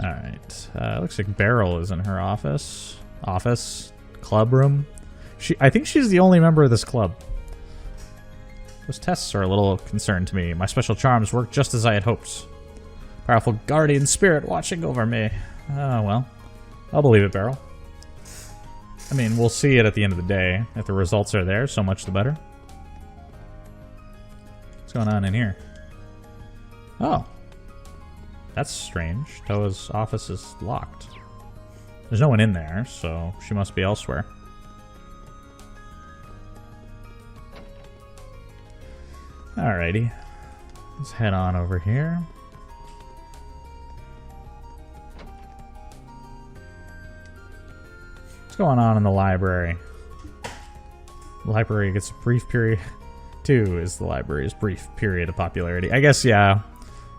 Alright. Looks like Beryl is in her office. Club room. I think she's the only member of this club. Those tests are a little concerned to me. My special charms work just as I had hoped. Powerful guardian spirit watching over me. Oh, well. I'll believe it, Beryl. I mean, we'll see it at the end of the day. If the results are there, so much the better. What's going on in here? Oh. That's strange. Toa's office is locked. There's no one in there, so she must be elsewhere. Alrighty. Let's head on over here. What's going on in the library? The library gets a brief period. 2 is the library's brief period of popularity. I guess, yeah.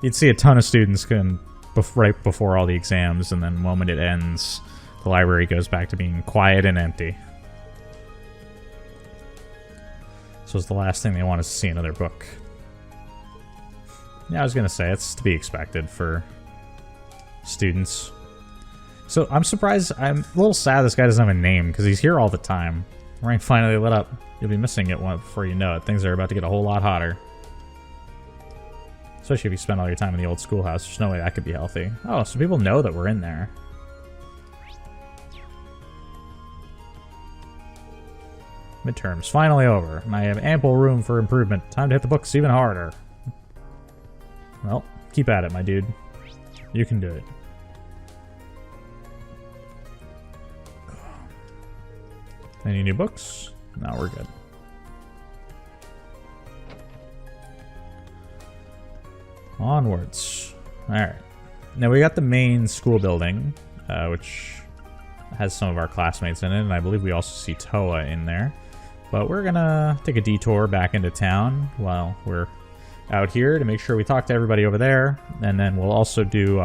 You'd see a ton of students right before all the exams, and then the moment it ends, the library goes back to being quiet and empty. So it's the last thing they want is to see another book. Yeah, I was gonna say, it's to be expected for students. So I'm surprised, I'm a little sad this guy doesn't have a name, because he's here all the time. Rank finally lit up. You'll be missing it before you know it. Things are about to get a whole lot hotter. Especially if you spend all your time in the old schoolhouse. There's no way that could be healthy. Oh, so people know that we're in there. Midterms finally over, and I have ample room for improvement. Time to hit the books even harder. Well, keep at it, my dude. You can do it. Any new books? No, we're good. Onwards. Alright. Now we got the main school building, which has some of our classmates in it, and I believe we also see Toa in there. But we're gonna take a detour back into town while we're out here to make sure we talk to everybody over there, and then we'll also do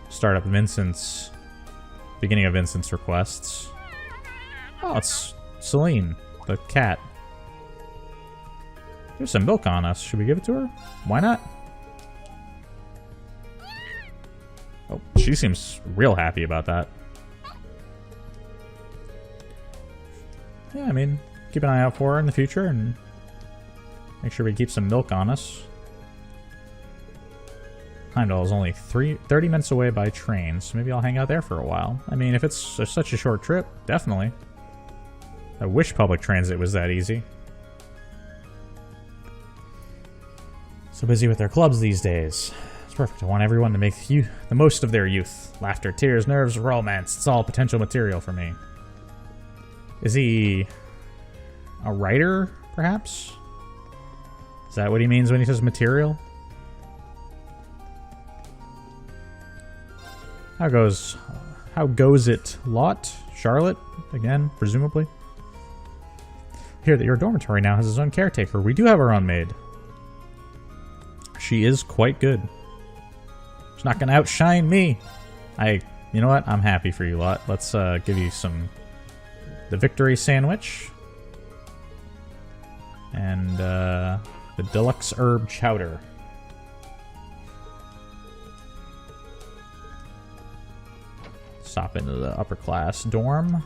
start up Vincent's beginning of Vincent's requests. Oh, it's Celine, the cat. There's some milk on us. Should we give it to her? Why not? Oh, she seems real happy about that. Yeah, I mean, keep an eye out for her in the future and make sure we keep some milk on us. Heimdall is only 30 minutes away by train, so maybe I'll hang out there for a while. I mean, if it's such a short trip, definitely. I wish public transit was that easy. So busy with their clubs these days. It's perfect. I want everyone to make the most of their youth. Laughter, tears, nerves, romance. It's all potential material for me. Is he a writer, perhaps? Is that what he means when he says material? How goes it, Lot? Charlotte? Again, presumably. Hear that your dormitory now has its own caretaker. We do have our own maid. She is quite good. She's not gonna outshine me. You know what? I'm happy for you, Lot. Let's give you the victory sandwich. And the deluxe herb chowder. Stop into the upper class dorm.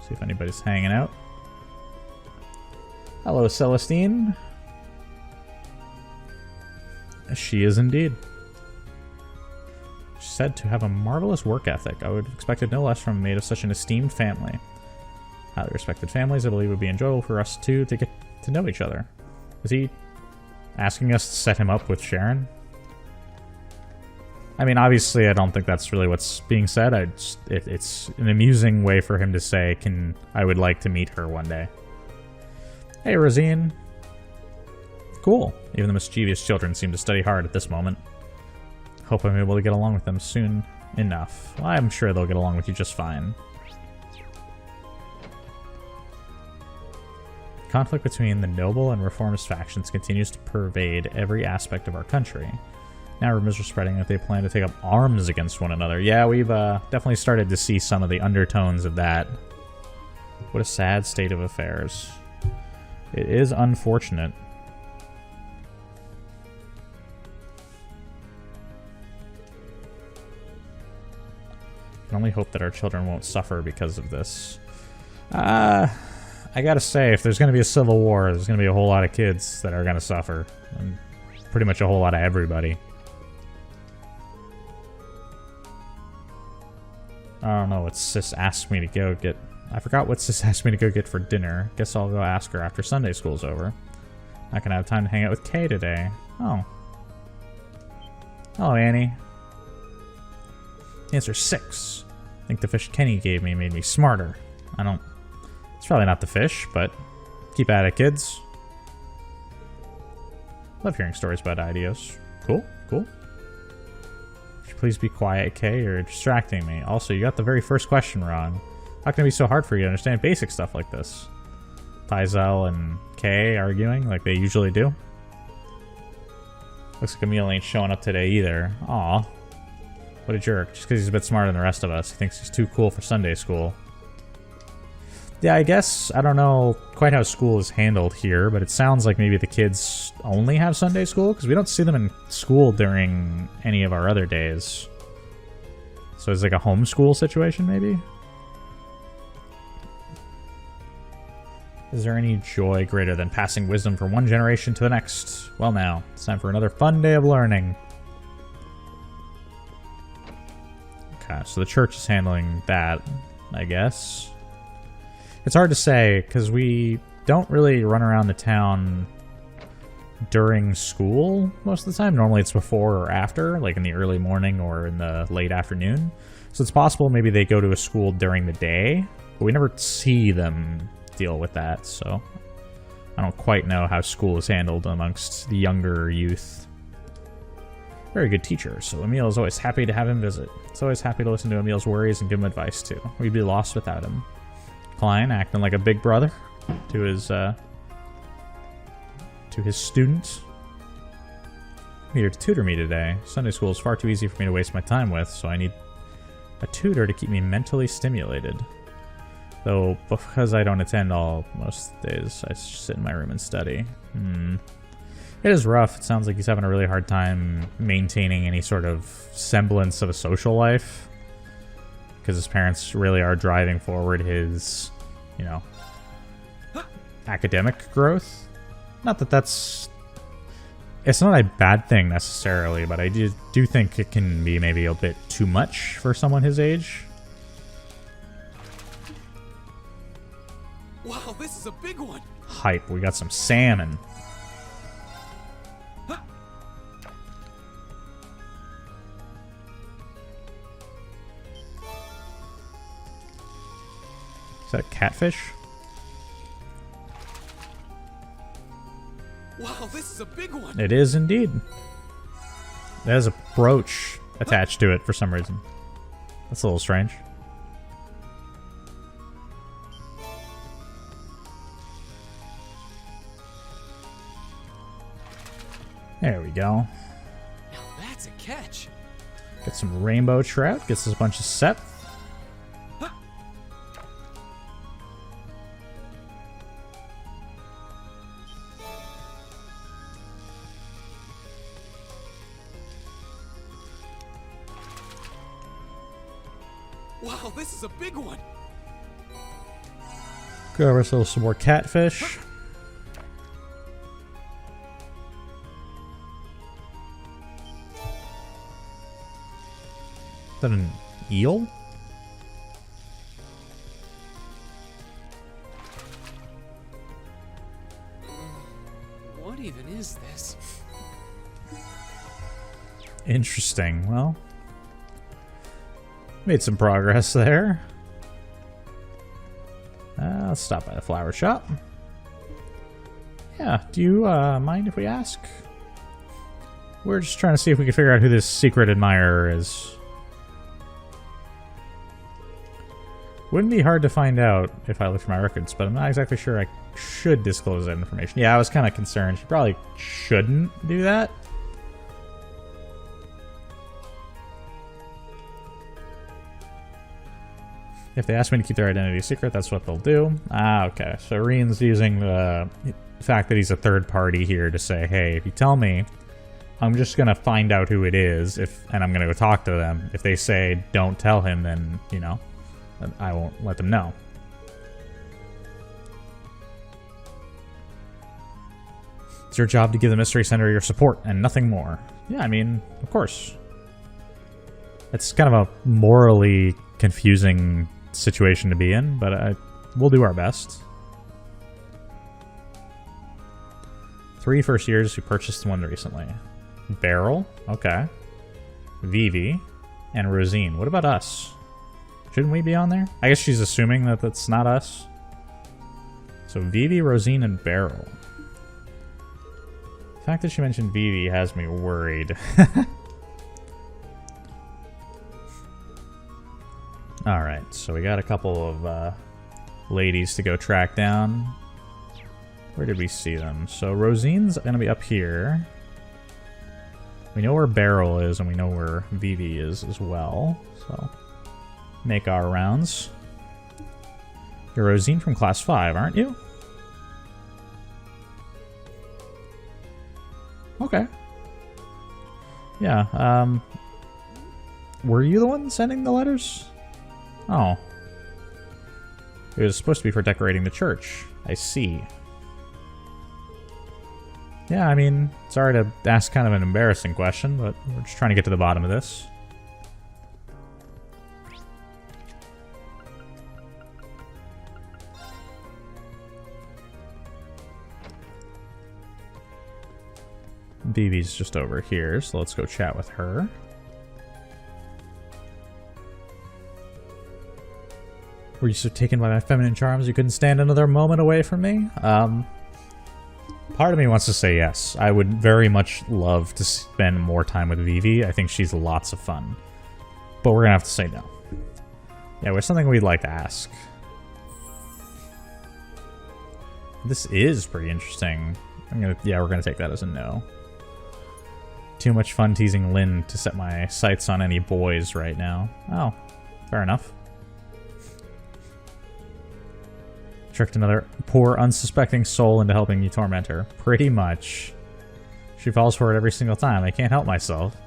See if anybody's hanging out. Hello, Celestine. She is indeed. She's said to have a marvelous work ethic. I would have expected no less from a maid of such an esteemed family. Highly respected families, I believe it would be enjoyable for us two to get to know each other. Is he asking us to set him up with Sharon? I mean, obviously, I don't think that's really what's being said. It's an amusing way for him to say, I would like to meet her one day. Hey, Rosine. Cool. Even the mischievous children seem to study hard at this moment. Hope I'm able to get along with them soon enough. Well, I'm sure they'll get along with you just fine. Conflict between the noble and reformist factions continues to pervade every aspect of our country. Now rumors are spreading that they plan to take up arms against one another. Yeah, we've definitely started to see some of the undertones of that. What a sad state of affairs. It is unfortunate. can only hope that our children won't suffer because of this. I gotta say, if there's gonna be a civil war, there's gonna be a whole lot of kids that are gonna suffer. And pretty much a whole lot of everybody. I don't know what Sis asked me to go get. I forgot what Sis asked me to go get for dinner. Guess I'll go ask her after Sunday school's over. Not gonna have time to hang out with Kay today. Oh. Hello, Annie. Answer 6. I think the fish Kenny gave me made me smarter. I don't... It's probably not the fish, but keep at it, kids. Love hearing stories about ideas. Cool, cool. Would you please be quiet, Kay? You're distracting me. Also, you got the very first question wrong. How can it be so hard for you to understand basic stuff like this? Tyzel and Kay arguing like they usually do. Looks like Emil ain't showing up today either. Aw. What a jerk. Just because he's a bit smarter than the rest of us. He thinks he's too cool for Sunday school. Yeah, I guess, I don't know quite how school is handled here, but it sounds like maybe the kids only have Sunday school, because we don't see them in school during any of our other days. So it's like a homeschool situation, maybe? Is there any joy greater than passing wisdom from one generation to the next? Well now, it's time for another fun day of learning. Okay, so the church is handling that, I guess. It's hard to say, because we don't really run around the town during school most of the time. Normally it's before or after, like in the early morning or in the late afternoon. So it's possible maybe they go to a school during the day, but we never see them deal with that, so I don't quite know how school is handled amongst the younger youth. Very good teacher, so Emil is always happy to have him visit. It's always happy to listen to Emil's worries and give him advice too. We'd be lost without him. Klein acting like a big brother to his students. I'm here to tutor me today. Sunday school is far too easy for me to waste my time with, so I need a tutor to keep me mentally stimulated. Though, because I don't attend most days, I just sit in my room and study. It is rough. It sounds like he's having a really hard time maintaining any sort of semblance of a social life. Because his parents really are driving forward his, you know, academic growth. Not that that's... It's not a bad thing necessarily, but I do think it can be maybe a bit too much for someone his age. Wow, this is a big one. Hype, we got some salmon. Is that catfish? Wow, this is a big one. It is indeed. It has a brooch attached to it for some reason. That's a little strange. There we go. Now that's a catch. Get some rainbow trout. Gets us a bunch of sep. Wow, this is a big one. Grab ourselves some more catfish. Is that an eel? What even is this? Interesting. Well, made some progress there. Let's stop by the flower shop. Yeah, do you mind if we ask? We're just trying to see if we can figure out who this secret admirer is. Wouldn't be hard to find out if I look for my records, but I'm not exactly sure I should disclose that information. Yeah, I was kind of concerned. You probably shouldn't do that. If they ask me to keep their identity secret, that's what they'll do. Ah, okay. So Rien's using the fact that he's a third party here to say, hey, if you tell me I'm just gonna find out who it is, and I'm gonna go talk to them. If they say don't tell him, then, you know, I won't let them know. It's your job to give the Mystery Center your support and nothing more. Yeah, I mean, of course. It's kind of a morally confusing situation to be in, but we'll do our best. 3 first years who purchased one recently. Beryl, okay. Vivi, and Rosine. What about us? Shouldn't we be on there? I guess she's assuming that that's not us. So Vivi, Rosine, and Beryl. The fact that she mentioned Vivi has me worried. Alright, so we got a couple of ladies to go track down. Where did we see them? So Rosine's going to be up here. We know where Beryl is, and we know where Vivi is as well. So, make our rounds. You're Rosine from Class 5, aren't you? Okay. Yeah, were you the one sending the letters? Oh. It was supposed to be for decorating the church. I see. Yeah, I mean, sorry to ask kind of an embarrassing question, but we're just trying to get to the bottom of this. Vivi's just over here, so let's go chat with her. Were you so taken by my feminine charms you couldn't stand another moment away from me? Part of me wants to say yes. I would very much love to spend more time with Vivi. I think she's lots of fun. But we're gonna have to say no. Yeah, what's something we'd like to ask? This is pretty interesting. Yeah, we're gonna take that as a no. Too much fun teasing Lynn to set my sights on any boys right now. Oh, fair enough. Tricked another poor, unsuspecting soul into helping you torment her. Pretty much. She falls for it every single time. I can't help myself.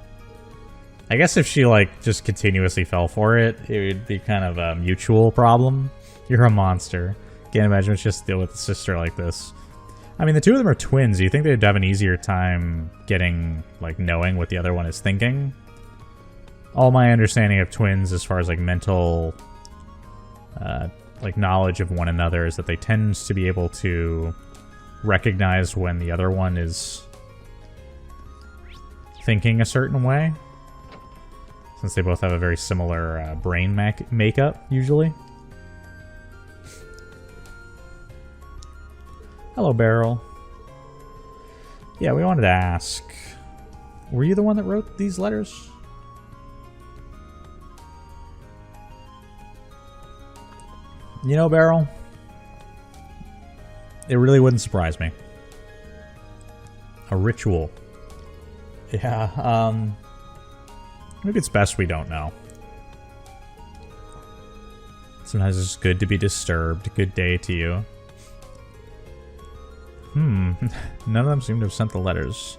I guess if she, like, just continuously fell for it, it would be kind of a mutual problem. You're a monster. Can't imagine it's just deal with a sister like this. I mean, the two of them are twins. Do you think they'd have an easier time getting, like, knowing what the other one is thinking? All my understanding of twins as far as, like, mental... like knowledge of one another is that they tend to be able to recognize when the other one is thinking a certain way, since they both have a very similar brain makeup usually. Hello, Beryl. Yeah, we wanted to ask, were you the one that wrote these letters? You know, Beryl, it really wouldn't surprise me. A ritual. Yeah, maybe it's best we don't know. Sometimes it's good to be disturbed. Good day to you. None of them seem to have sent the letters.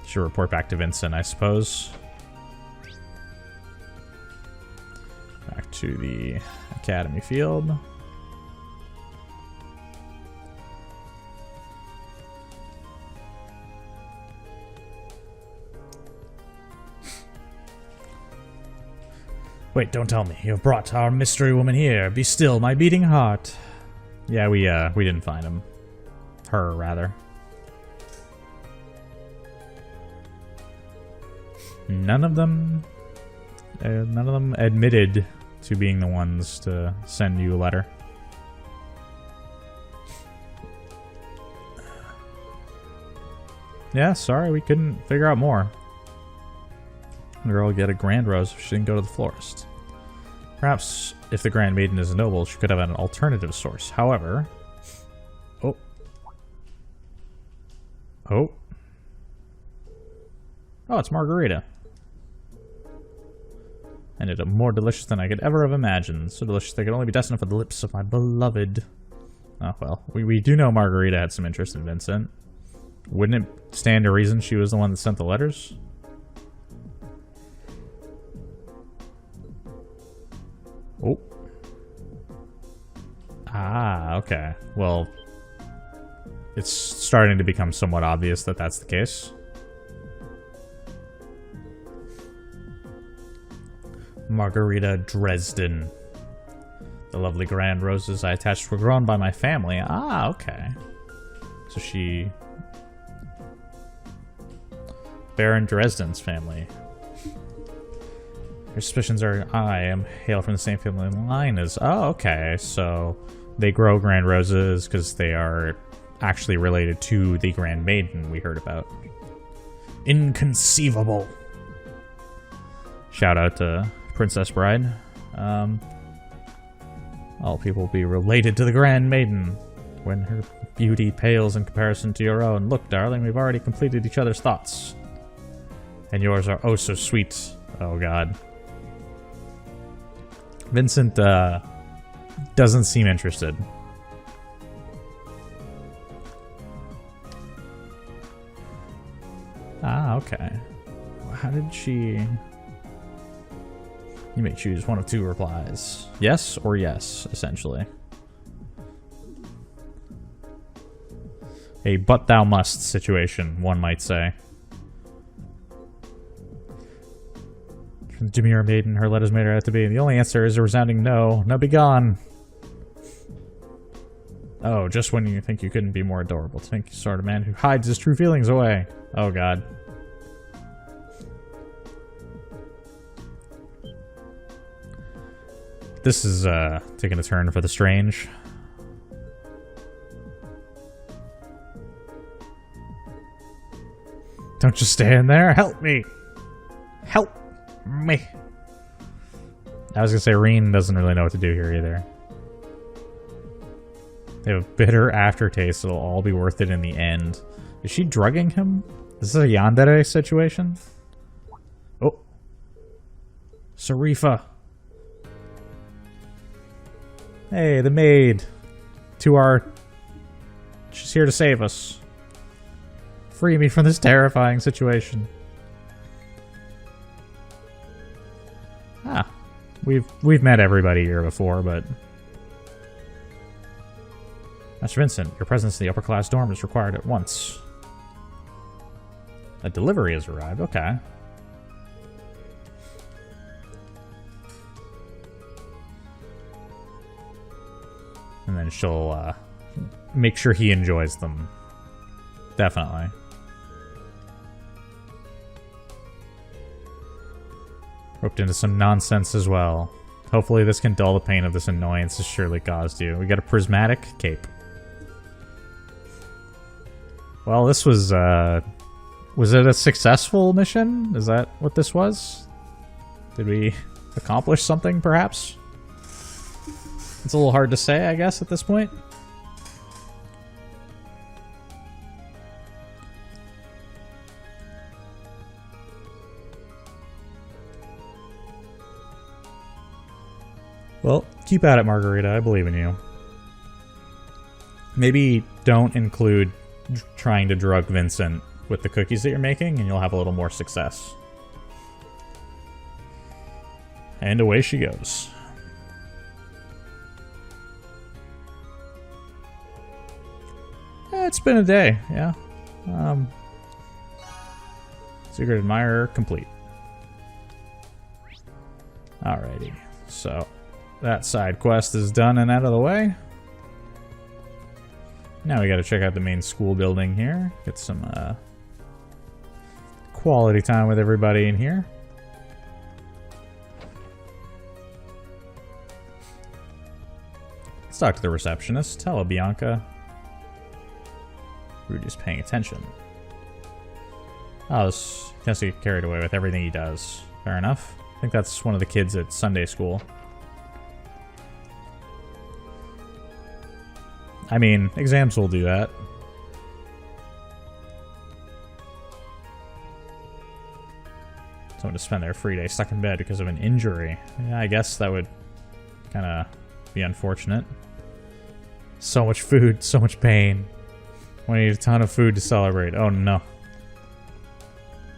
Should report back to Vincent, I suppose. Back to the Academy Field. Wait, don't tell me. You have brought our mystery woman here. Be still, my beating heart. Yeah, we didn't find him. Her, rather. None of them admitted to being the ones to send you a letter. Yeah, sorry, we couldn't figure out more. The girl would get a grand rose if she didn't go to the florist. Perhaps if the Grand Maiden is noble, she could have an alternative source. However... Oh. Oh. Oh, it's margarita. And it's more delicious than I could ever have imagined. So delicious they could only be destined for the lips of my beloved. Oh, well. We do know Margarita had some interest in Vincent. Wouldn't it stand to reason she was the one that sent the letters? Oh. Ah, okay. Well, it's starting to become somewhat obvious that that's the case. Margarita Dresden. The lovely grand roses I attached were grown by my family. Ah, okay. So she... Baron Dresden's family. Her suspicions are I am hail from the same family line as... Oh, okay. So they grow grand roses because they are actually related to the Grand Maiden we heard about. Inconceivable. Shout out to Princess Bride. All people be related to the Grand Maiden. When her beauty pales in comparison to your own. Look, darling, we've already completed each other's thoughts. And yours are oh so sweet. Oh, God. Vincent, doesn't seem interested. Ah, okay. How did she... You may choose one of two replies. Yes or yes, essentially. A but thou must situation, one might say. From the demure maiden, her letters made her out to be. The only answer is a resounding no. No, be gone. Oh, just when you think you couldn't be more adorable. To think you sort of man who hides his true feelings away. Oh, God. This is, taking a turn for the strange. Don't just stand there. Help me. Help me. I was gonna say, Reen doesn't really know what to do here either. They have a bitter aftertaste. It'll all be worth it in the end. Is she drugging him? Is this a yandere situation? Oh. Sarifa. Hey, the maid. She's here to save us. Free me from this terrifying situation. Ah. We've met everybody here before, but... Master Vincent, your presence in the upper class dorm is required at once. A delivery has arrived. Okay. And then she'll make sure he enjoys them. Definitely. Roped into some nonsense as well. Hopefully this can dull the pain of this annoyance this surely caused you. We got a prismatic cape. Well, this was it a successful mission? Is that what this was? Did we accomplish something, perhaps? It's a little hard to say, I guess, at this point. Well, keep at it, Margarita. I believe in you. Maybe don't include trying to drug Vincent with the cookies that you're making, and you'll have a little more success. And away she goes. It's been a day, yeah. Secret Admirer complete. Alrighty, so that side quest is done and out of the way. Now we gotta check out the main school building here. Get some quality time with everybody in here. Let's talk to the receptionist. Hello, Bianca. Rudy's paying attention. Oh, this tends to get carried away with everything he does. Fair enough. I think that's one of the kids at Sunday school. I mean, exams will do that. Someone to spend their free day stuck in bed because of an injury. Yeah, I guess that would kind of be unfortunate. So much food, so much pain. We need a ton of food to celebrate. Oh no.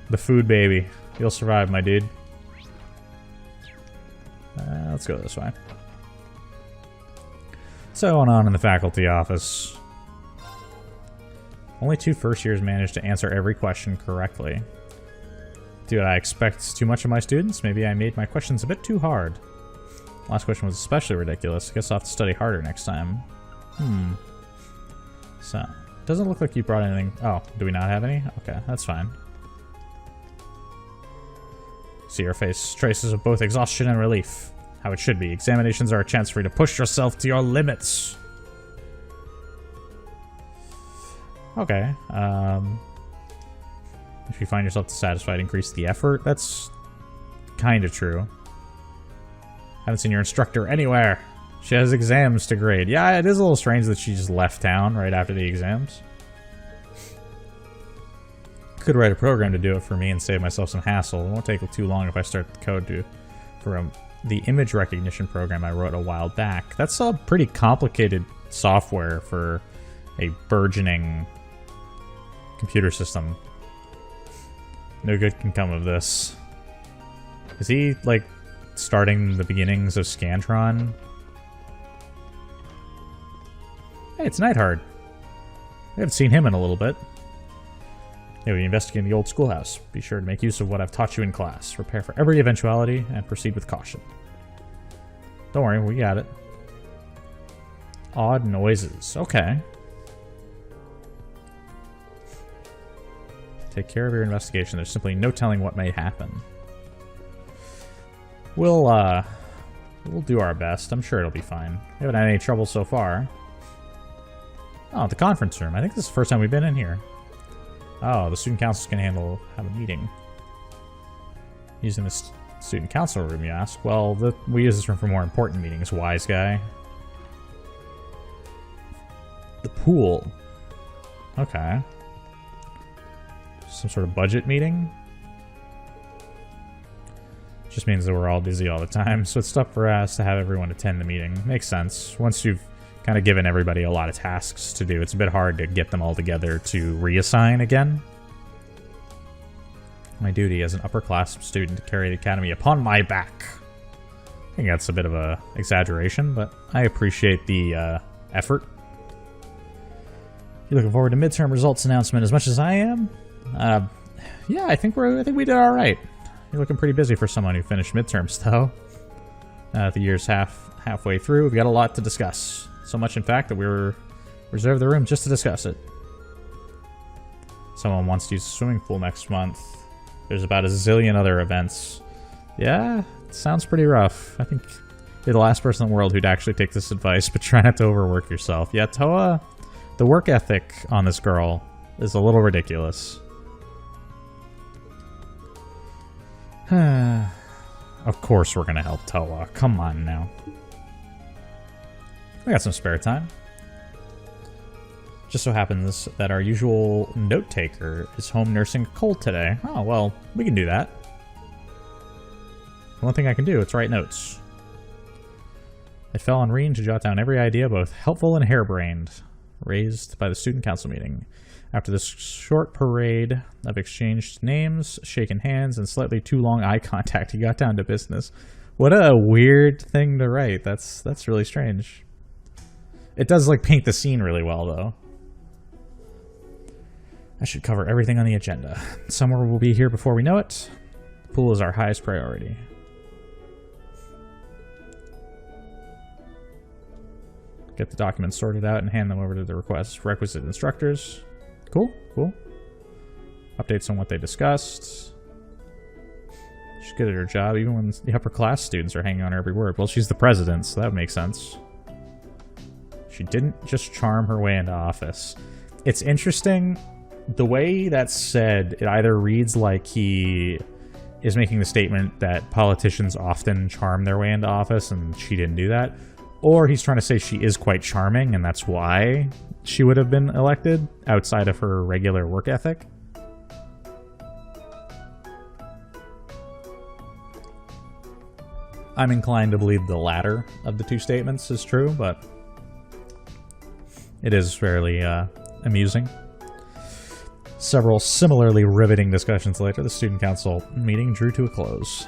The food baby. You'll survive, my dude. Let's go this way. So going on in the faculty office. Only 2 first years managed to answer every question correctly. Did I expect too much of my students? Maybe I made my questions a bit too hard. Last question was especially ridiculous. I guess I'll have to study harder next time. So, doesn't look like you brought anything. Oh, do we not have any? Okay, that's fine. See your face. Traces of both exhaustion and relief. How it should be. Examinations are a chance for you to push yourself to your limits. Okay. If you find yourself dissatisfied, increase the effort. That's kind of true. Haven't seen your instructor anywhere. She has exams to grade. Yeah, it is a little strange that she just left town right after the exams. Could write a program to do it for me and save myself some hassle. It won't take too long if I start the code for the image recognition program I wrote a while back. That's a pretty complicated software for a burgeoning computer system. No good can come of this. Is he, like, starting the beginnings of Scantron? Hey, it's Neidhard. We haven't seen him in a little bit. Hey, we investigate the old schoolhouse. Be sure to make use of what I've taught you in class. Prepare for every eventuality and proceed with caution. Don't worry, we got it. Odd noises. Okay. Take care of your investigation. There's simply no telling what may happen. We'll do our best. I'm sure it'll be fine. We haven't had any trouble so far. Oh, the conference room. I think this is the first time we've been in here. Oh, the student councils can have a meeting. Using the student council room, you ask? Well, we use this room for more important meetings, wise guy. The pool. Okay. Some sort of budget meeting? Just means that we're all busy all the time, so it's tough for us to have everyone attend the meeting. Makes sense. Once you've kind of given everybody a lot of tasks to do, it's a bit hard to get them all together to reassign again. My duty as an upper-class student to carry the academy upon my back. I think that's a bit of a exaggeration, but I appreciate the effort. You looking forward to midterm results announcement as much as I am? Yeah, I think we did all right. You're looking pretty busy for someone who finished midterms, though. The year's halfway through. We've got a lot to discuss. So much, in fact, that we reserved the room just to discuss it. Someone wants to use a swimming pool next month. There's about a zillion other events. Yeah, it sounds pretty rough. I think you're the last person in the world who'd actually take this advice, but try not to overwork yourself. Yeah, Toa, the work ethic on this girl is a little ridiculous. Of course we're gonna help Toa. Come on now. We got some spare time. Just so happens that our usual note taker is home nursing a cold today. Oh, well, we can do that. One thing I can do, it's write notes. It fell on Reen to jot down every idea, both helpful and harebrained, raised by the student council meeting. After this short parade of exchanged names, shaken hands, and slightly too long eye contact, he got down to business. What a weird thing to write. That's really strange. It does, like, paint the scene really well, though. I should cover everything on the agenda. Summer will be here before we know it. The pool is our highest priority. Get the documents sorted out and hand them over to the requisite instructors. Cool, cool. Updates on what they discussed. She's good at her job, even when the upper class students are hanging on her every word. Well, she's the president, so that would make sense. She didn't just charm her way into office. It's interesting. The way that's said, it either reads like he is making the statement that politicians often charm their way into office and she didn't do that, or he's trying to say she is quite charming and that's why she would have been elected outside of her regular work ethic. I'm inclined to believe the latter of the two statements is true, but it is fairly amusing. Several similarly riveting discussions later, the student council meeting drew to a close.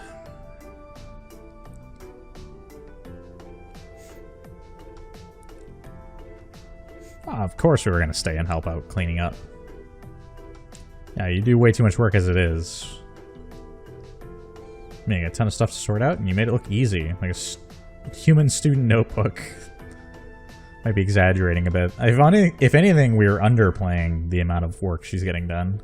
Of course we were going to stay and help out cleaning up. Yeah, you do way too much work as it is. Making a ton of stuff to sort out, and you made it look easy. Like a human student notebook. Might be exaggerating a bit. If anything, we were underplaying the amount of work she's getting done.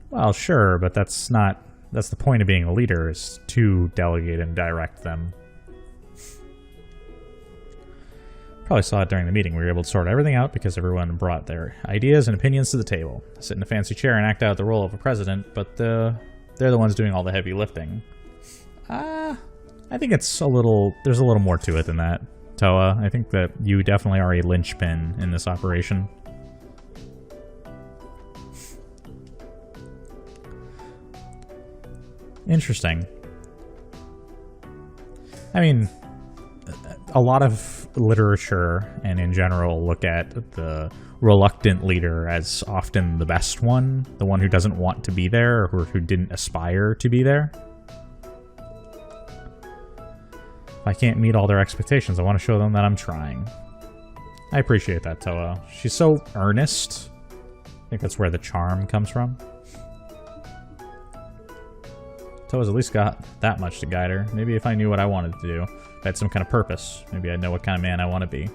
Well, sure, but that's the point of being a leader, is to delegate and direct them. Probably saw it during the meeting. We were able to sort everything out because everyone brought their ideas and opinions to the table. Sit in a fancy chair and act out the role of a president, but they're the ones doing all the heavy lifting. I think there's a little more to it than that, Toa. I think that you definitely are a linchpin in this operation. Interesting. I mean, a lot of literature and in general look at the reluctant leader as often the best one, the one who doesn't want to be there or who didn't aspire to be there. If I can't meet all their expectations, I want to show them that I'm trying. I appreciate that, Toa. She's so earnest. I think that's where the charm comes from. Toa's at least got that much to guide her. Maybe if I knew what I wanted to do, if I had some kind of purpose, maybe I'd know what kind of man I want to be.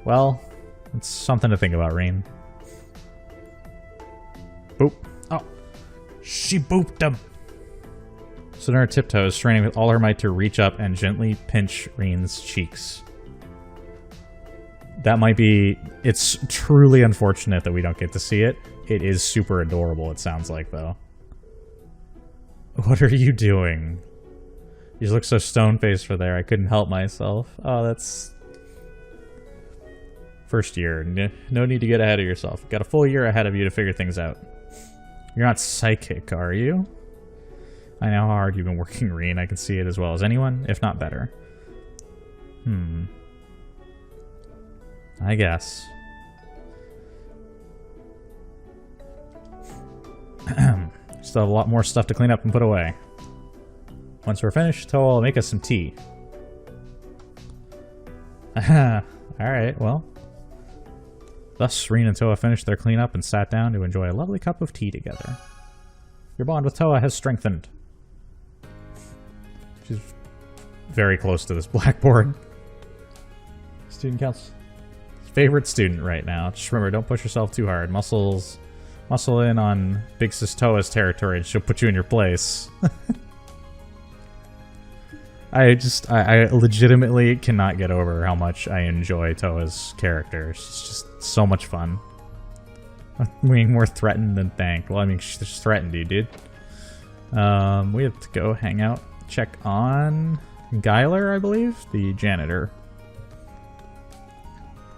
Well, it's something to think about, Rean. Boop. Oh, she booped him. Stood on her tiptoes, straining with all her might to reach up and gently pinch Rean's cheeks. That might be... It's truly unfortunate that we don't get to see it. It is super adorable, it sounds like, though. What are you doing? You just look so stone-faced for there. I couldn't help myself. Oh, that's... First year. No need to get ahead of yourself. Got a full year ahead of you to figure things out. You're not psychic, are you? I know how hard you've been working, Rean. I can see it as well as anyone, if not better. I guess. Still have a lot more stuff to clean up and put away. Once we're finished, Toa will make us some tea. Alright, well. Thus, Rean and Toa finished their cleanup and sat down to enjoy a lovely cup of tea together. Your bond with Toa has strengthened. She's very close to this blackboard. Student council. Favorite student right now. Just remember, don't push yourself too hard. Muscle in on Big Sis Toa's territory and she'll put you in your place. I legitimately cannot get over how much I enjoy Toa's character. She's just so much fun. Being more threatened than thanked. Well, I mean, she's threatened you, dude. We have to go hang out, check on Guyler, I believe, the janitor.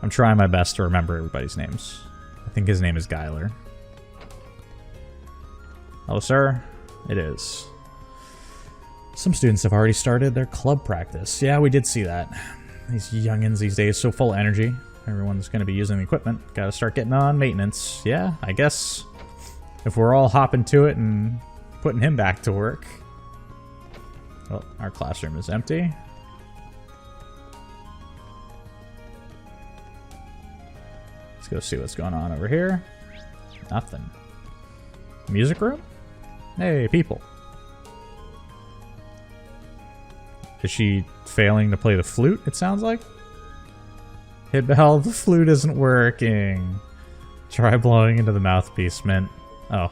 I'm trying my best to remember everybody's names. I think his name is Guyler. Hello, sir. It is. Some students have already started their club practice. Yeah, we did see that. These youngins these days, so full of energy. Everyone's going to be using the equipment. Gotta start getting on maintenance. Yeah, I guess if we're all hopping to it and putting him back to work. Well, our classroom is empty. Let's go see what's going on over here. Nothing. Music room? Hey, people. Is she failing to play the flute, it sounds like? Hidbell, the flute isn't working. Try blowing into the mouthpiece, Mint. Oh.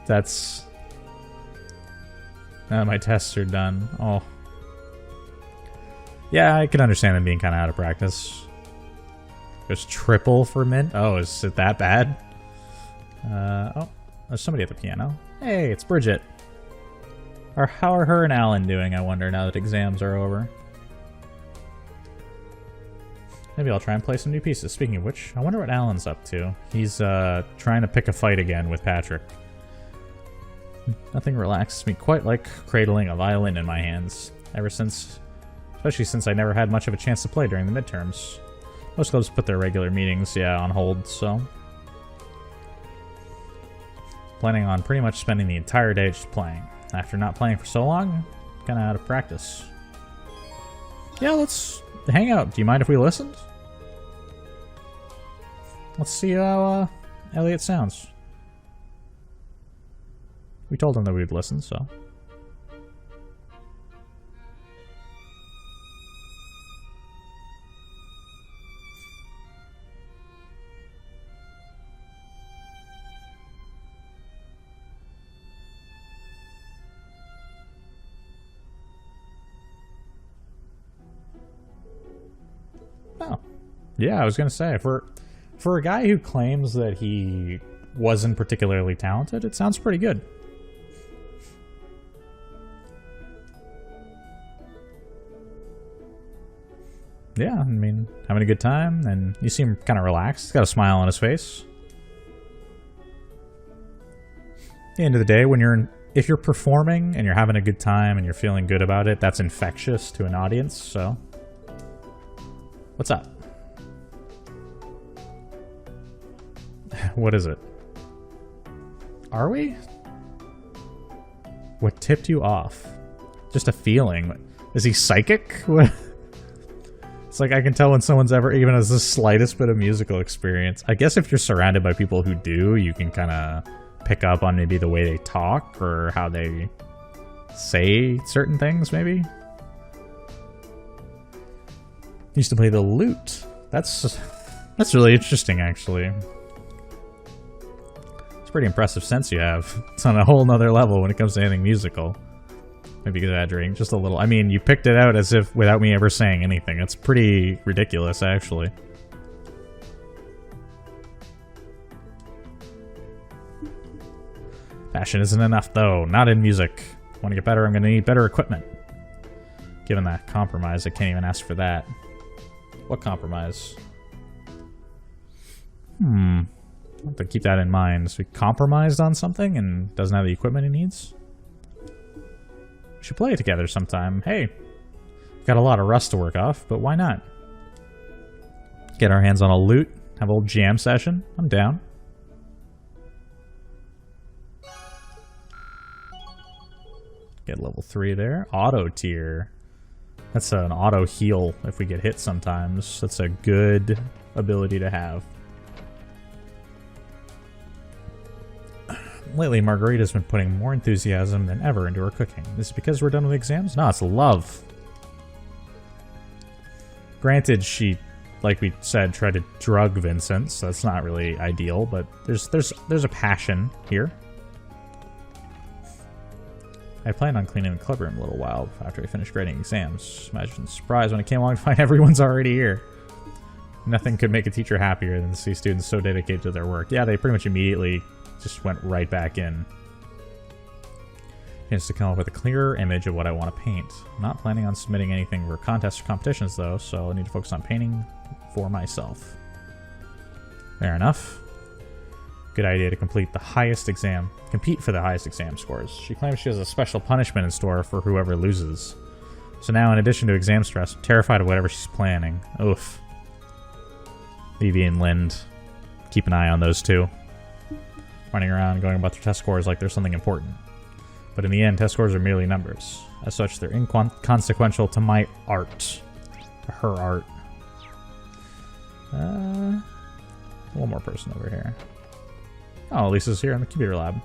That's... my tests are done. Oh. Yeah, I can understand them being kind of out of practice. There's triple for Mint? Oh, is it that bad? Oh, there's somebody at the piano. Hey, it's Bridget. Or how are her and Alan doing, I wonder, now that exams are over? Maybe I'll try and play some new pieces. Speaking of which, I wonder what Alan's up to. He's trying to pick a fight again with Patrick. Nothing relaxes me quite like cradling a violin in my hands. Ever since Especially since I never had much of a chance to play during the midterms. Most clubs put their regular meetings, on hold, so... Planning on pretty much spending the entire day just playing. After not playing for so long, kinda out of practice. Yeah, let's hang out. Do you mind if we listened? Let's see how Elliot sounds. We told him that we'd listen, so... Oh. Yeah, I was gonna say, for a guy who claims that he wasn't particularly talented, it sounds pretty good. Yeah, I mean, having a good time, and you seem kind of relaxed. He's got a smile on his face. At the end of the day, if you're performing and you're having a good time and you're feeling good about it, that's infectious to an audience, so... What's up? What is it? Are we? What tipped you off? Just a feeling. Is he psychic? It's like I can tell when someone's ever even has the slightest bit of musical experience. I guess if you're surrounded by people who do, you can kind of pick up on maybe the way they talk or how they say certain things, maybe. Used to play the lute. That's really interesting, actually. It's a pretty impressive sense you have. It's on a whole nother level when it comes to anything musical. Maybe exaggerating just a little. I mean, you picked it out as if without me ever saying anything. It's pretty ridiculous, actually. Passion isn't enough, though. Not in music. Want to get better, I'm going to need better equipment. Given that compromise, I can't even ask for that. What compromise? I'll have to keep that in mind. So we compromised on something and doesn't have the equipment he needs? We should play it together sometime. Hey, got a lot of rust to work off, but why not? Get our hands on a lute, have a little jam session. I'm down. Get level 3 there. Auto tier. That's an auto heal if we get hit sometimes. That's a good ability to have. Lately, Margarita's been putting more enthusiasm than ever into her cooking. Is it because we're done with exams? No, it's love. Granted, she, like we said, tried to drug Vincent, so that's not really ideal, but there's a passion here. I planned on cleaning the club room a little while after I finished grading exams. Imagine the surprise when I came along to find everyone's already here. Nothing could make a teacher happier than to see students so dedicated to their work. Yeah, they pretty much immediately just went right back in. Chance to come up with a clearer image of what I want to paint. I'm not planning on submitting anything for contests or competitions though, so I need to focus on painting for myself. Fair enough. Good idea to complete the highest exam. Compete for the highest exam scores. She claims she has a special punishment in store for whoever loses. So now, in addition to exam stress, I'm terrified of whatever she's planning. Oof. Levy and Lind. Keep an eye on those two. Running around going about their test scores like there's something important. But in the end, test scores are merely numbers. As such, they're inconsequential to my art. To her art. One more person over here. Oh, Lisa's here in the computer lab.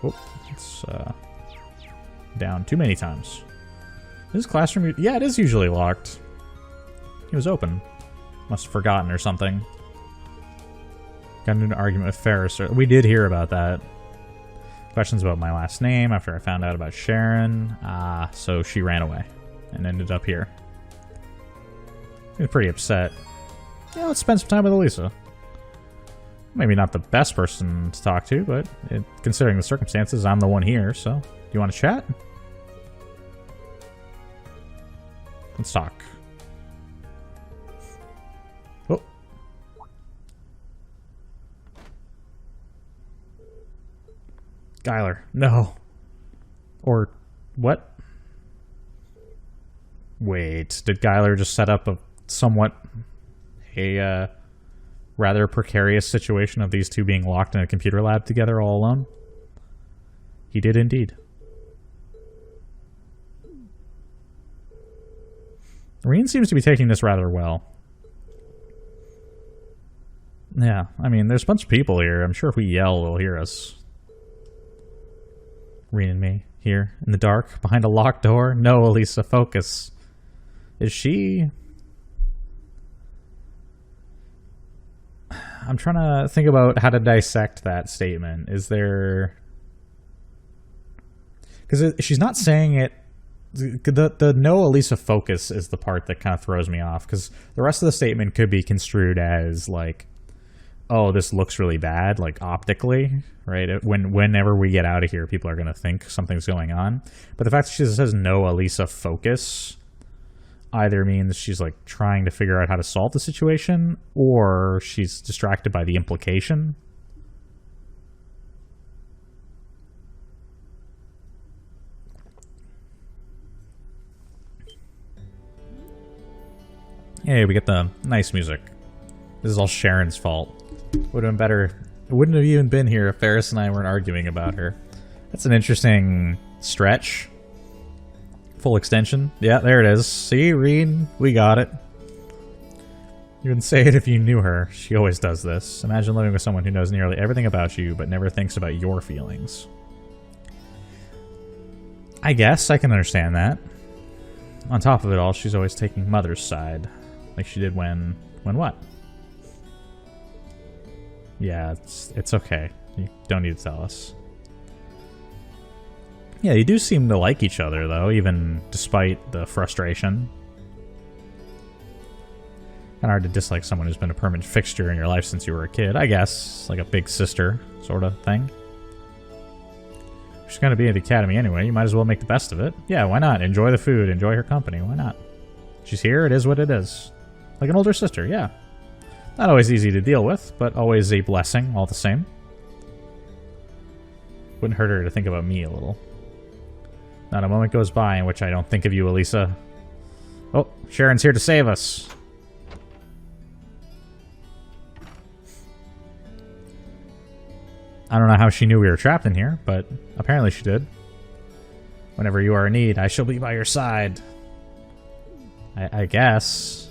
Oh, it's down too many times. Is this classroom? Yeah, it is usually locked. It was open. Must have forgotten or something. Got into an argument with Ferris. We did hear about that. Questions about my last name after I found out about Sharon. So she ran away and ended up here. He was pretty upset. Yeah, let's spend some time with Elisa. Maybe not the best person to talk to, but considering the circumstances, I'm the one here, so... Do you want to chat? Let's talk. Oh. Skylar, no. Or... what? Wait, did Guyler just set up a rather precarious situation of these two being locked in a computer lab together all alone? He did indeed. Reen seems to be taking this rather well. Yeah, I mean, there's a bunch of people here. I'm sure if we yell, they'll hear us. Reen and me, here, in the dark, behind a locked door. No, Elisa, focus. Is she... I'm trying to think about how to dissect that statement. Is there... Because she's not saying it... The no Elisa focus is the part that kind of throws me off. Because the rest of the statement could be construed as, like, oh, this looks really bad, like, optically, right? Whenever we get out of here, people are going to think something's going on. But the fact that she says no Elisa focus either means she's, like, trying to figure out how to solve the situation, or she's distracted by the implication. Hey, we get the nice music. This is all Sharon's fault. Would have been better. It wouldn't have even been here if Ferris and I weren't arguing about her. That's an interesting stretch. Full extension. Yeah, there it is. See, Reen? We got it. You wouldn't say it if you knew her. She always does this. Imagine living with someone who knows nearly everything about you, but never thinks about your feelings. I guess I can understand that. On top of it all, she's always taking Mother's side. Like she did when what? Yeah, it's okay. You don't need to tell us. Yeah, you do seem to like each other, though, even despite the frustration. Kind of hard to dislike someone who's been a permanent fixture in your life since you were a kid, I guess. Like a big sister sort of thing. She's going to be at the academy anyway. You might as well make the best of it. Yeah, why not? Enjoy the food. Enjoy her company. Why not? She's here. It is what it is. Like an older sister, yeah. Not always easy to deal with, but always a blessing all the same. Wouldn't hurt her to think about me a little. Not a moment goes by in which I don't think of you, Elisa. Oh, Sharon's here to save us. I don't know how she knew we were trapped in here, but apparently she did. Whenever you are in need, I shall be by your side. I guess.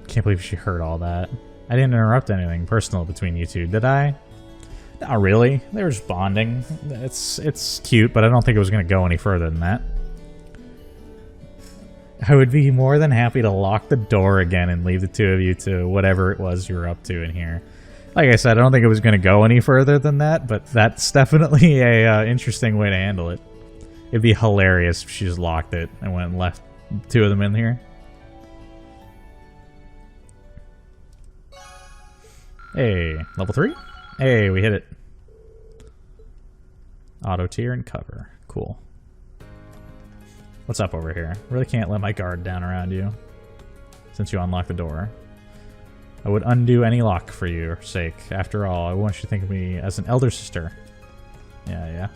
Can't believe she heard all that. I didn't interrupt anything personal between you two, did I? Not really. They were just bonding. It's cute, but I don't think it was going to go any further than that. I would be more than happy to lock the door again and leave the two of you to whatever it was you were up to in here. Like I said, I don't think it was going to go any further than that, but that's definitely a interesting way to handle it. It'd be hilarious if she just locked it and went and left two of them in here. Hey, level 3? Hey, we hit it. Auto tier and cover. Cool. What's up over here? Really can't let my guard down around you since you unlocked the door. I would undo any lock for your sake. After all, I want you to think of me as an elder sister. Yeah.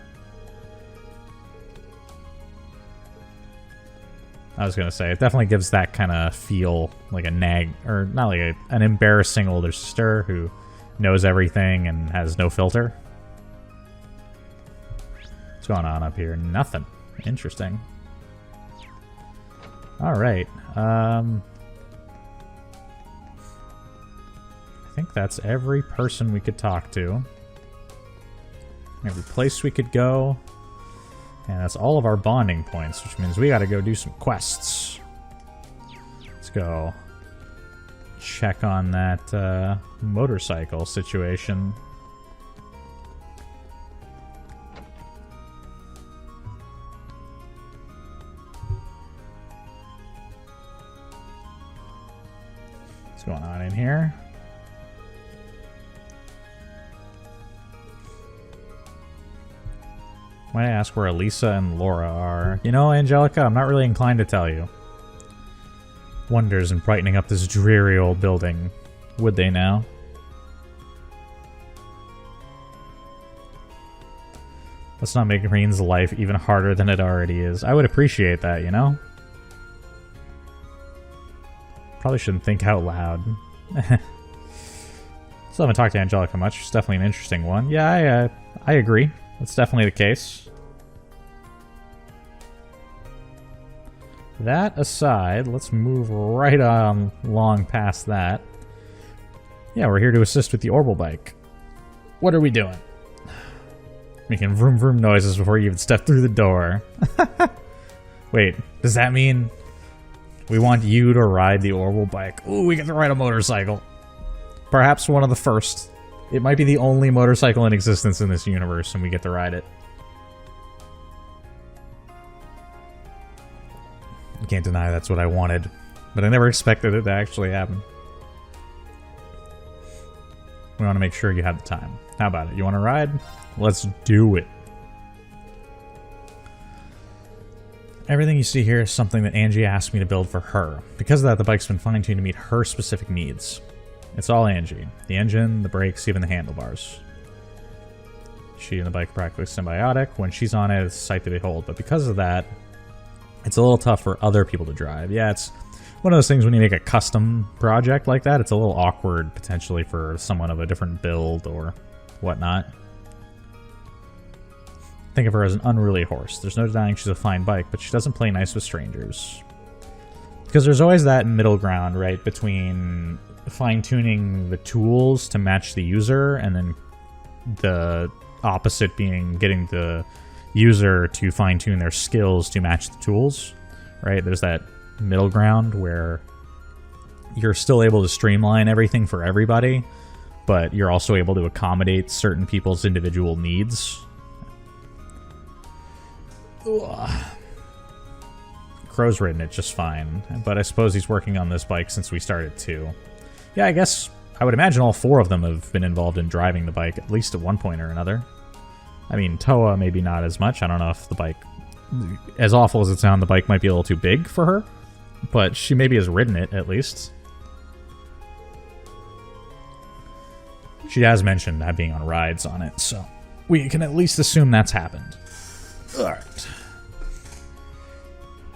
I was gonna say, it definitely gives that kind of feel like a nag, or not like an embarrassing older sister who knows everything and has no filter. What's going on up here? Nothing. Interesting. Alright. I think that's every person we could talk to. Every place we could go. And that's all of our bonding points, which means we gotta go do some quests. Let's go check on that motorcycle situation. What's going on in here? Might I ask where Elisa and Laura are? You know, Angelica, I'm not really inclined to tell you. Wonders in brightening up this dreary old building. Would they now? Let's not make Reen's life even harder than it already is. I would appreciate that, you know? Probably shouldn't think out loud. Still haven't talked to Angelica much. She's definitely an interesting one. Yeah, I agree. That's definitely the case. That aside, let's move right on along past that. Yeah, we're here to assist with the Orbital bike. What are we doing? Making vroom vroom noises before you even step through the door. Wait, does that mean we want you to ride the Orbital bike? Ooh, we get to ride a motorcycle. Perhaps one of the first. It might be the only motorcycle in existence in this universe, and we get to ride it. You can't deny that's what I wanted, but I never expected it to actually happen. We want to make sure you have the time. How about it? You want to ride? Let's do it. Everything you see here is something that Angie asked me to build for her. Because of that, the bike's been fine-tuned to meet her specific needs. It's all Angie. The engine, the brakes, even the handlebars. She and the bike are practically symbiotic. When she's on it, it's a sight to behold. But because of that, it's a little tough for other people to drive. Yeah, it's one of those things when you make a custom project like that, it's a little awkward potentially for someone of a different build or whatnot. Think of her as an unruly horse. There's no denying she's a fine bike, but she doesn't play nice with strangers. Because there's always that middle ground, right, between fine-tuning the tools to match the user and then the opposite being getting the user to fine-tune their skills to match the tools, right? There's that middle ground where you're still able to streamline everything for everybody, but you're also able to accommodate certain people's individual needs. Ugh. Crow's ridden it just fine, but I suppose he's working on this bike since we started too. Yeah, I guess I would imagine all four of them have been involved in driving the bike, at least at one point or another. I mean, Toa maybe not as much. I don't know if the bike, as awful as it sounds, the bike might be a little too big for her, but she maybe has ridden it at least. She has mentioned that being on rides on it, so we can at least assume that's happened. Alright.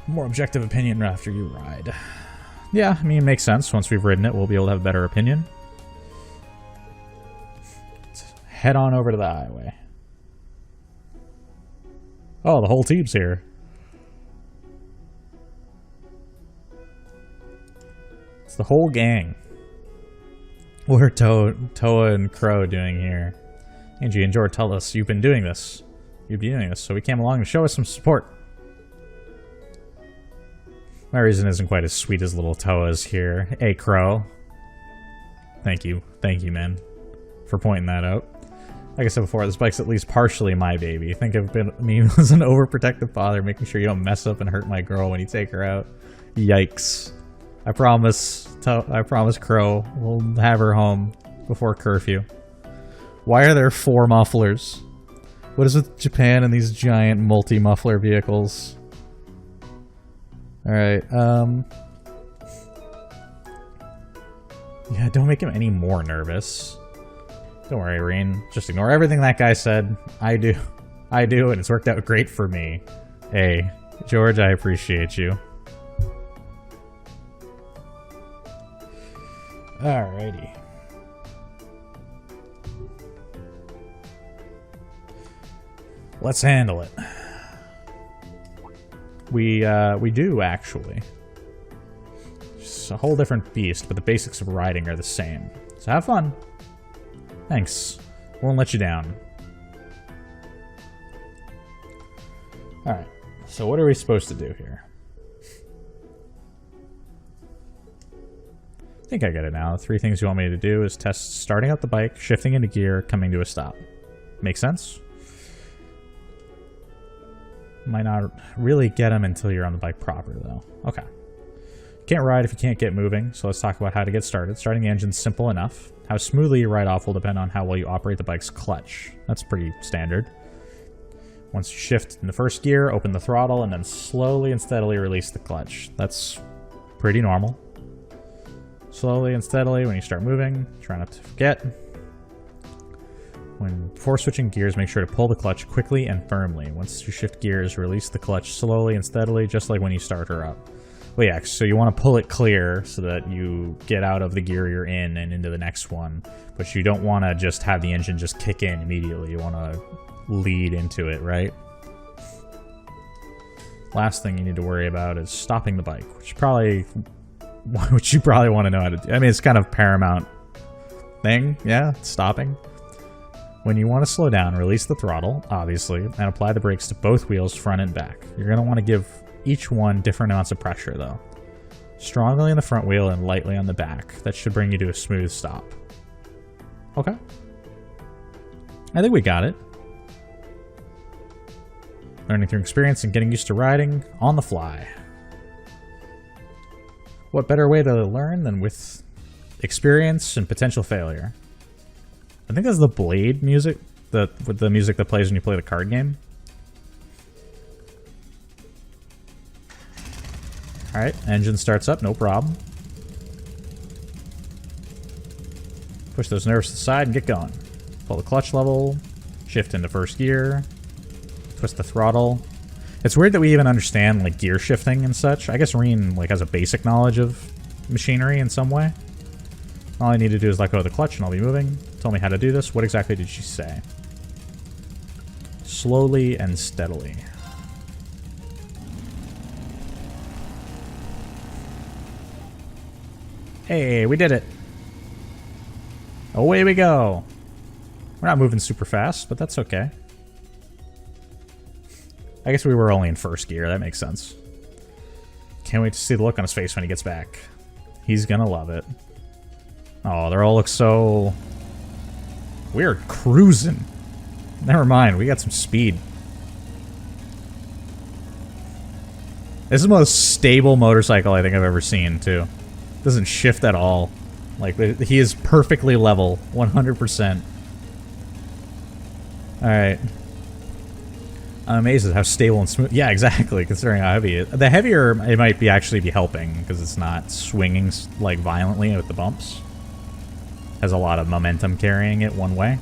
More objective opinion after you ride. Yeah, I mean, it makes sense. Once we've ridden it, we'll be able to have a better opinion. Let's head on over to the highway. Oh, the whole team's here. It's the whole gang. What are Toa and Crow doing here? Angie and Jor tell us you've been doing this. You'd be doing this, so we came along to show us some support. My reason isn't quite as sweet as little Toa's here. Hey, Crow. Thank you, man, for pointing that out. Like I said before, this bike's at least partially my baby. Think of me as an overprotective father, making sure you don't mess up and hurt my girl when you take her out. Yikes. I promise, Crow, we'll have her home before curfew. Why are there 4 mufflers? What is with Japan and these giant multi-muffler vehicles? Alright, yeah, don't make him any more nervous. Don't worry, Reen. Just ignore everything that guy said. I do, and it's worked out great for me. Hey, George, I appreciate you. Alrighty. Let's handle it. We do, actually. It's a whole different beast, but the basics of riding are the same. So have fun. Thanks. Won't let you down. Alright, so what are we supposed to do here? I think I get it now. The 3 things you want me to do is test starting up the bike, shifting into gear, coming to a stop. Make sense? Might not really get them until you're on the bike proper, though. Okay. Can't ride if you can't get moving, so let's talk about how to get started. Starting the engine's simple enough. How smoothly you ride off will depend on how well you operate the bike's clutch. That's pretty standard. Once you shift in the first gear, open the throttle, and then slowly and steadily release the clutch. That's pretty normal. Slowly and steadily when you start moving. Try not to forget. Before switching gears, make sure to pull the clutch quickly and firmly. Once you shift gears, release the clutch slowly and steadily, just like when you start her up. Well, yeah, so you want to pull it clear so that you get out of the gear you're in and into the next one. But you don't want to just have the engine just kick in immediately. You want to lead into it, right? Last thing you need to worry about is stopping the bike, which you probably want to know how to do. I mean, it's kind of paramount thing, yeah, stopping. When you want to slow down, release the throttle, obviously, and apply the brakes to both wheels, front and back. You're going to want to give each one different amounts of pressure, though. Strongly on the front wheel and lightly on the back. That should bring you to a smooth stop. Okay. I think we got it. Learning through experience and getting used to riding on the fly. What better way to learn than with experience and potential failure? I think that's the Blade music, with the music that plays when you play the card game. Alright, engine starts up, no problem. Push those nerves to the side and get going. Pull the clutch level, shift into first gear, twist the throttle. It's weird that we even understand like gear shifting and such. I guess Reen like has a basic knowledge of machinery in some way. All I need to do is let go of the clutch and I'll be moving. Tell me how to do this. What exactly did she say? Slowly and steadily. Hey, we did it. Away we go. We're not moving super fast, but that's okay. I guess we were only in first gear. That makes sense. Can't wait to see the look on his face when he gets back. He's gonna love it. Oh, they all look so... We're cruising. Never mind, we got some speed. This is the most stable motorcycle I think I've ever seen, too. Doesn't shift at all. Like, he is perfectly level. 100%. Alright. I'm amazed at how stable and smooth... Yeah, exactly, considering how heavy it is. The heavier it might be actually be helping, because it's not swinging, like, violently with the bumps. Has a lot of momentum carrying it one way.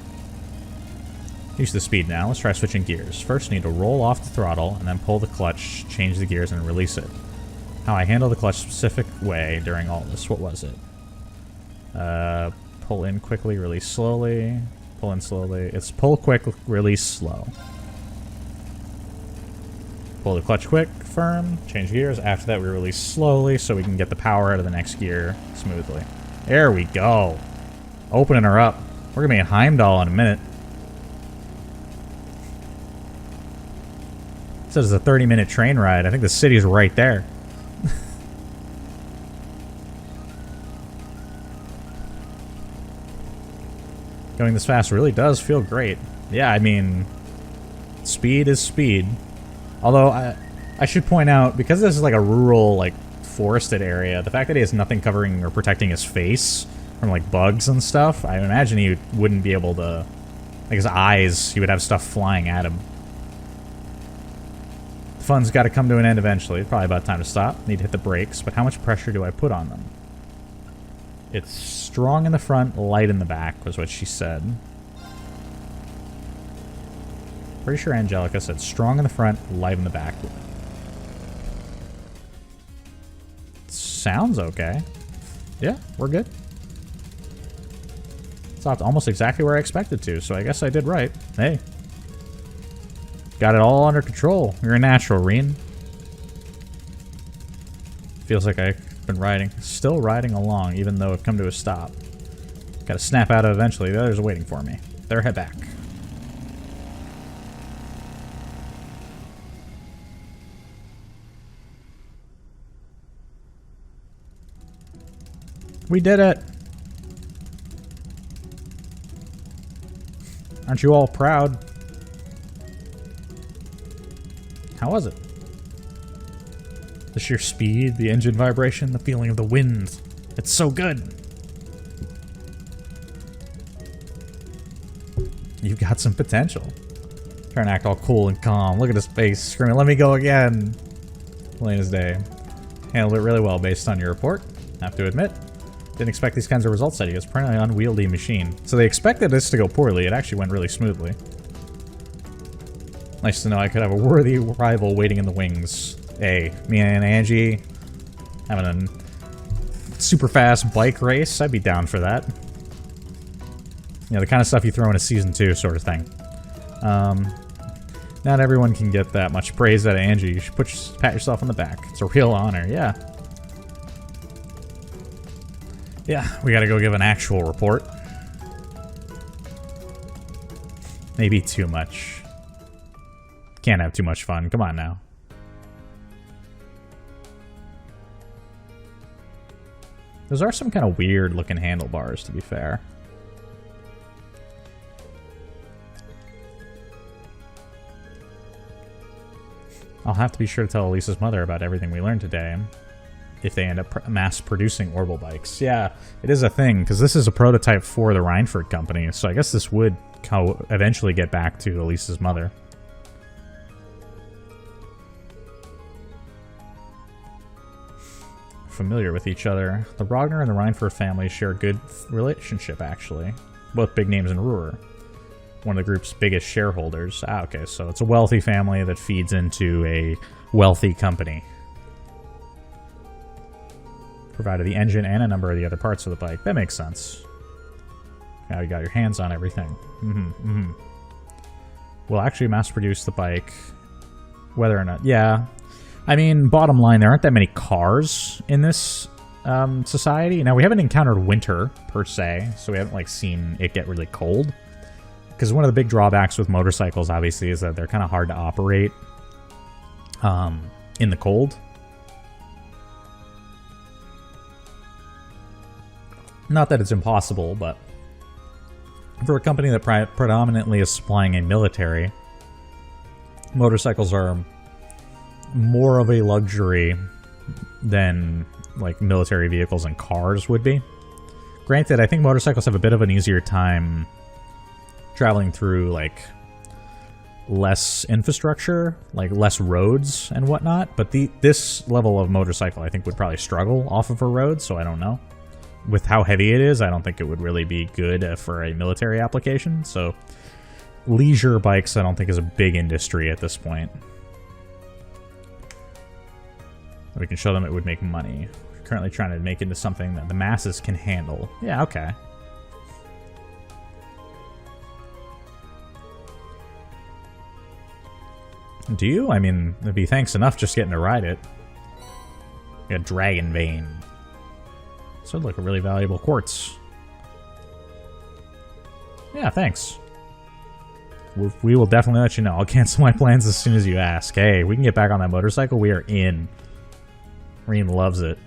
Use the speed now. Let's try switching gears. First, need to roll off the throttle, and then pull the clutch, change the gears, and release it. How I handle the clutch specific way during all this. What was it? Pull in quickly, release slowly. Pull in slowly. It's pull quick, release slow. Pull the clutch quick, firm, change gears. After that, we release slowly so we can get the power out of the next gear smoothly. There we go. Opening her up. We're going to be in Heimdall in a minute. It says it's a 30-minute train ride. I think the city's right there. Going this fast really does feel great. Yeah, I mean, speed is speed. Although, I should point out, because this is like a rural, like, forested area, the fact that he has nothing covering or protecting his face from, like, bugs and stuff, I imagine he wouldn't be able to... Like, his eyes, he would have stuff flying at him. The fun's got to come to an end eventually. Probably about time to stop. Need to hit the brakes, but how much pressure do I put on them? It's strong in the front, light in the back, was what she said. Pretty sure Angelica said strong in the front, light in the back. Sounds okay. Yeah, we're good. Stopped almost exactly where I expected to, so I guess I did right. Hey. Got it all under control. You're a natural, Reen. Feels like I've been riding, still riding along, even though I've come to a stop. Gotta snap out of it eventually. The others are waiting for me. They're head back. We did it! Aren't you all proud? How was it? The sheer speed, the engine vibration, the feeling of the wind. It's so good! You've got some potential. Trying to act all cool and calm. Look at his face, screaming, "Let me go again!" Plain as day. Handled it really well based on your report, have to admit. Didn't expect these kinds of results out of you. It's apparently an unwieldy machine. So they expected this to go poorly. It actually went really smoothly. Nice to know I could have a worthy rival waiting in the wings. Hey, me and Angie having a super fast bike race. I'd be down for that. You know, the kind of stuff you throw in a Season 2 sort of thing. Not everyone can get that much praise out of Angie. You should pat yourself on the back. It's a real honor, yeah. Yeah, we gotta go give an actual report. Maybe too much. Can't have too much fun. Come on now. Those are some kind of weird looking handlebars, to be fair. I'll have to be sure to tell Elisa's mother about everything we learned today if they end up mass-producing Orbital bikes. Yeah, it is a thing, because this is a prototype for the Reinford company, so I guess this would eventually get back to Elisa's mother. Familiar with each other. The Rogner and the Reinford family share a good relationship, actually. Both big names in Ruhr. One of the group's biggest shareholders. Ah, okay, so it's a wealthy family that feeds into a wealthy company. Provided the engine and a number of the other parts of the bike. That makes sense. Now you got your hands on everything. We'll actually mass produce the bike. Whether or not... Yeah. I mean, bottom line, there aren't that many cars in this society. Now, we haven't encountered winter, per se, so we haven't, like, seen it get really cold. Because one of the big drawbacks with motorcycles, obviously, is that they're kind of hard to operate in the cold. Not that it's impossible, but for a company that predominantly is supplying a military, motorcycles are more of a luxury than like military vehicles and cars would be. Granted, I think motorcycles have a bit of an easier time traveling through like less infrastructure, like less roads and whatnot, but this level of motorcycle I think would probably struggle off of a road, so I don't know. With how heavy it is, I don't think it would really be good for a military application, so leisure bikes I don't think is a big industry at this point. We can show them it would make money. We're currently trying to make it into something that the masses can handle. Yeah, okay. Do you? I mean, it'd be thanks enough just getting to ride it. We got Dragon Vein. So it'd look a really valuable quartz. Yeah, thanks. We will definitely let you know. I'll cancel my plans as soon as you ask. Hey, we can get back on that motorcycle. We are in. Reem loves it.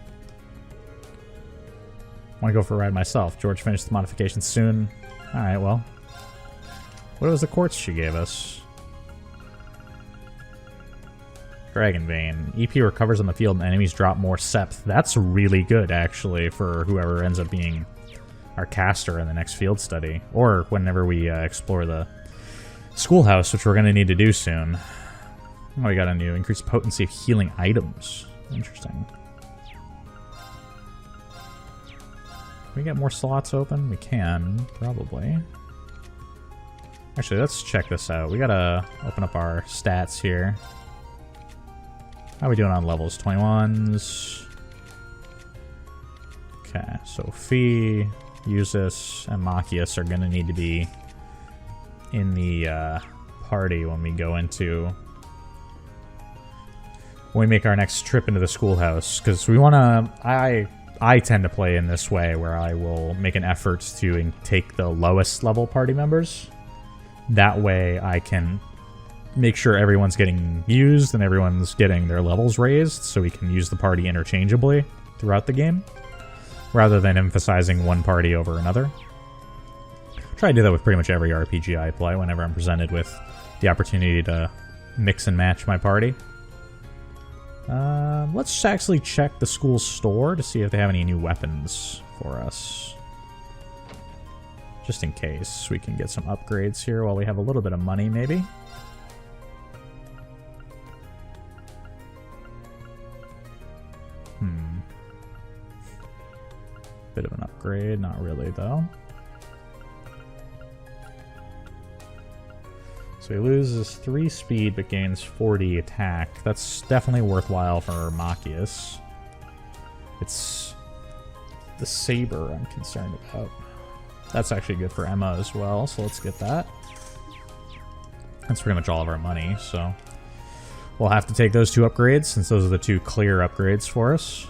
Want to go for a ride myself. George finished the modifications soon. Alright, well. What was the quartz she gave us? Dragon Vein. EP recovers on the field and enemies drop more septh. That's really good, actually, for whoever ends up being our caster in the next field study. Or whenever we explore the schoolhouse, which we're going to need to do soon. Oh, we got a new increased potency of healing items. Interesting. Can we get more slots open? We can, probably. Actually, let's check this out. We gotta open up our stats here. How are we doing on levels? 21s. Okay, so Fee, Usus, and Machias are gonna need to be in the party when we go into... when we make our next trip into the schoolhouse, because we want to... I tend to play in this way, where I will make an effort to take the lowest level party members. That way I can make sure everyone's getting used and everyone's getting their levels raised, so we can use the party interchangeably throughout the game, rather than emphasizing one party over another. Try to do that with pretty much every RPG I play, whenever I'm presented with the opportunity to mix and match my party. Let's actually check the school store to see if they have any new weapons for us. Just in case we can get some upgrades here while we have a little bit of money, maybe. Bit of an upgrade, not really though. So he loses 3 speed but gains 40 attack. That's definitely worthwhile for Machias. It's the saber I'm concerned about. That's actually good for Emma as well, so let's get that. That's pretty much all of our money, so we'll have to take those 2 upgrades since those are the 2 clear upgrades for us.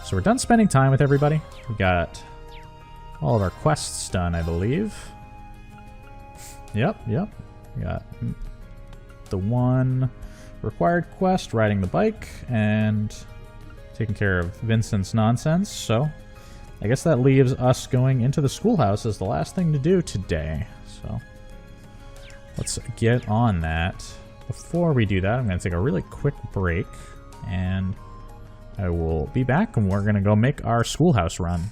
So we're done spending time with everybody. We got all of our quests done, I believe. Yep. We got the 1 required quest, riding the bike, and taking care of Vincent's nonsense. So I guess that leaves us going into the schoolhouse as the last thing to do today. So let's get on that. Before we do that, I'm going to take a really quick break, and I will be back, and we're going to go make our schoolhouse run.